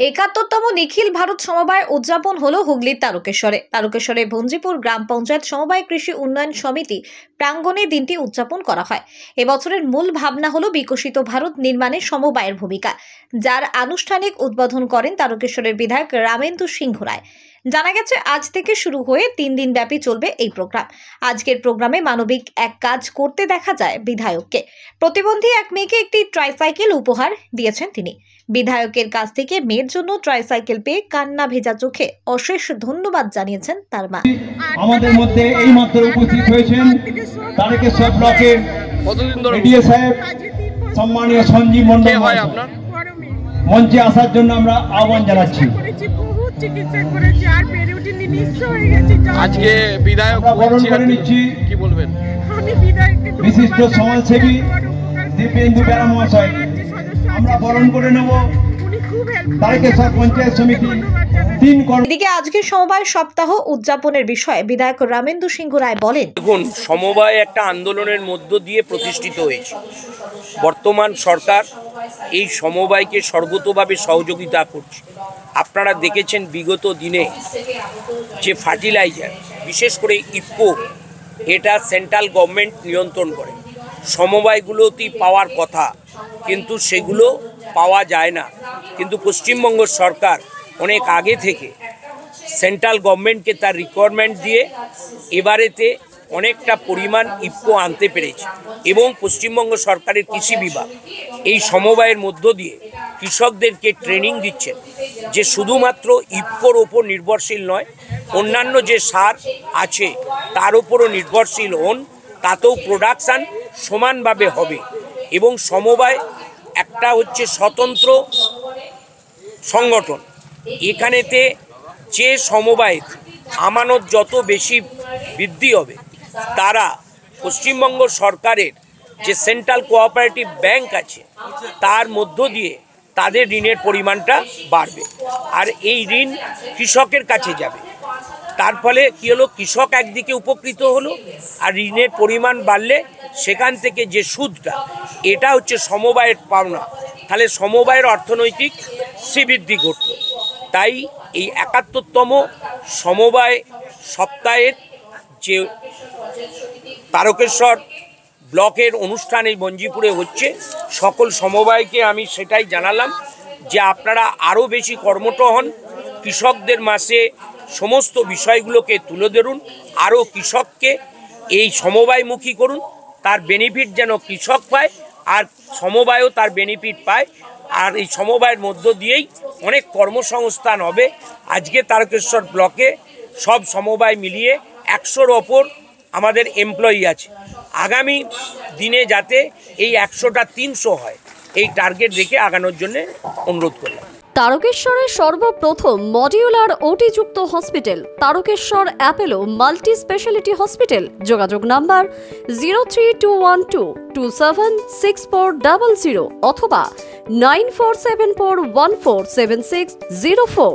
71তম নিখিল ভারত সমবায় উদযাপন হলো হুগলির তারকেশ্বরে ভঞ্জিপুর গ্রাম পঞ্চায়েত সমবায় কৃষি উন্নয়ন সমিতি প্রাঙ্গণে দিনটি উদযাপন করা হয়। এবছরের মূল ভাবনা হলো বিকশিত ভারত নির্মাণে সমবায়ের ভূমিকা, যার আনুষ্ঠানিক উদ্বোধন করেন তারকেশ্বরের বিধায়ক রামেন্দু সিংহ রায়। জানা গেছে আজ থেকে শুরু হয়ে 3 দিন ব্যাপী চলবে এই প্রোগ্রাম। আজকের প্রোগ্রামে মানবিক এক কাজ করতে দেখা যায় বিধায়ককে। প্রতিবন্ধী এক মেয়েকে একটি ট্রাইসাইকেল উপহার দিয়েছেন তিনি। বিধায়কের কাছ থেকে মেয়ের জন্য ট্রাইসাইকেল পেয়ে কান্না ভেজা চোখে অশেষ ধন্যবাদ জানিয়েছেন তার মা। আমাদের মধ্যে এই মাত্র উপস্থিত হয়েছেন তারকেশ্বর ব্লকের এডিএ সাহেব সম্মানীয় সঞ্জীব মণ্ডল মঞ্চে আসার জন্য আমরা আহ্বান জানাচ্ছি। আজকে বিধায়ক বরণ করে নিচ্ছি, কি বলবেন? বিশিষ্ট সমাজসেবী দীপেন্দু বেরা মহাশয় আমরা বরণ করে নেব তারকেশ্বর পঞ্চায়েত সমিতি। এদিকে আজকে সমবায় সপ্তাহ উদযাপনের বিষয়ে বিধায়ক রামেন্দু সিংহ রায় বলেন, দেখুন, সমবায় একটা আন্দোলনের মধ্য দিয়ে প্রতিষ্ঠিত হয়েছে। বর্তমান সরকার এই সমবায়কে সর্বতোভাবে সহযোগিতা করছে। আপনারা দেখেছেন বিগত দিনে যে ফার্টিলাইজার, বিশেষ করে ইফকো, এটা সেন্ট্রাল গভর্নমেন্ট নিয়ন্ত্রণ করে। সমবায়গুলোতেই পাওয়ার কথা, কিন্তু সেগুলো পাওয়া যায় না। কিন্তু পশ্চিমবঙ্গ সরকার অনেক আগে থেকে সেন্ট্রাল গভর্নমেন্টকে তার রিকোয়ারমেন্ট দিয়ে এবারেতে অনেকটা পরিমাণ ইফকো আনতে পেরেছে। এবং পশ্চিমবঙ্গ সরকারের কৃষি বিভাগ এই সমবায়ের মধ্য দিয়ে কৃষকদেরকে ট্রেনিং দিচ্ছেন যে শুধুমাত্র ইফকোর ওপর নির্ভরশীল নয়, অন্যান্য যে সার আছে তার উপরও নির্ভরশীল হন, তাতেও প্রোডাকশান সমানভাবে হবে। এবং সমবায় একটা হচ্ছে স্বতন্ত্র সংগঠন। এখানেতে যে সমবায় আমানত যত বেশি বৃদ্ধি হবে, তারা পশ্চিমবঙ্গ সরকারের যে সেন্ট্রাল কোঅপারেটিভ ব্যাংক আছে তার মধ্য দিয়ে তাদের ঋণের পরিমাণটা বাড়বে। আর এই ঋণ কৃষকের কাছে যাবে। তার ফলে কী হলো, কৃষক একদিকে উপকৃত হলো, আর ঋণের পরিমাণ বাড়লে সেখান থেকে যে সুদটা, এটা হচ্ছে সমবায়ের পাওনা। তাহলে সমবায়ের অর্থনৈতিক শ্রীবৃদ্ধি ঘটল। তাই এই 71তম সমবায় সপ্তাহের যে তারকেশ্বর ব্লকের অনুষ্ঠান এই বঞ্জিপুরে হচ্ছে, সকল সমবায়কে আমি সেটাই জানালাম যে আপনারা আরও বেশি কর্মঠ হন, কৃষকদের মাঝে সমস্ত বিষয়গুলোকে তুলে ধরুন, আরও কৃষককে এই সমবায়মুখী করুন, তার বেনিফিট যেন কৃষক পায় আর সমবায়ও তার বেনিফিট পায়। আর এই সমবায়ের মধ্য দিয়েই অনেক কর্মসংস্থান হবে। আজকে তারকেশ্বর ব্লকে সব সমবায় মিলিয়ে 100-র ওপর আমাদের এমপ্লয়ি আছে। আগামী দিনে যাতে এই 100টা 300 হয়, এই টার্গেট রেখে আগানোর জন্য অনুরোধ করলাম। তারকেশ্বরের সর্বপ্রথম মডিউলার ওটি-যুক্ত hospital Tarakeswar Apollo multi speciality hospital. যোগাযোগ নাম্বার 03212276400 অথবা 9474147604।